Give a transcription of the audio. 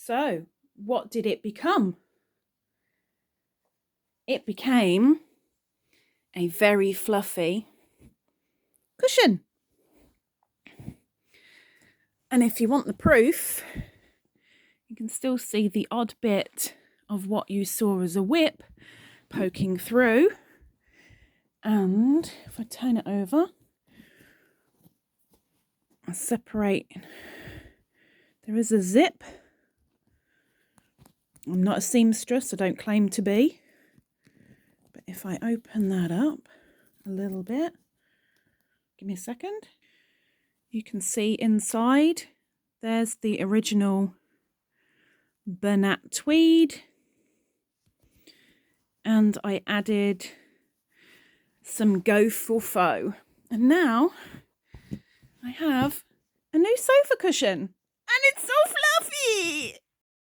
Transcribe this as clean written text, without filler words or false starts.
So, what did it become? It became a very fluffy cushion. And if you want the proof, you can still see the odd bit of what you saw as a whip poking through. And if I turn it over, I separate. There is a zip. I'm not a seamstress, I don't claim to be. But if I open that up a little bit, give me a second. You can see inside, there's the original Bernat tweed. And I added some Go for Faux. And now I have a new sofa cushion. And it's so fluffy!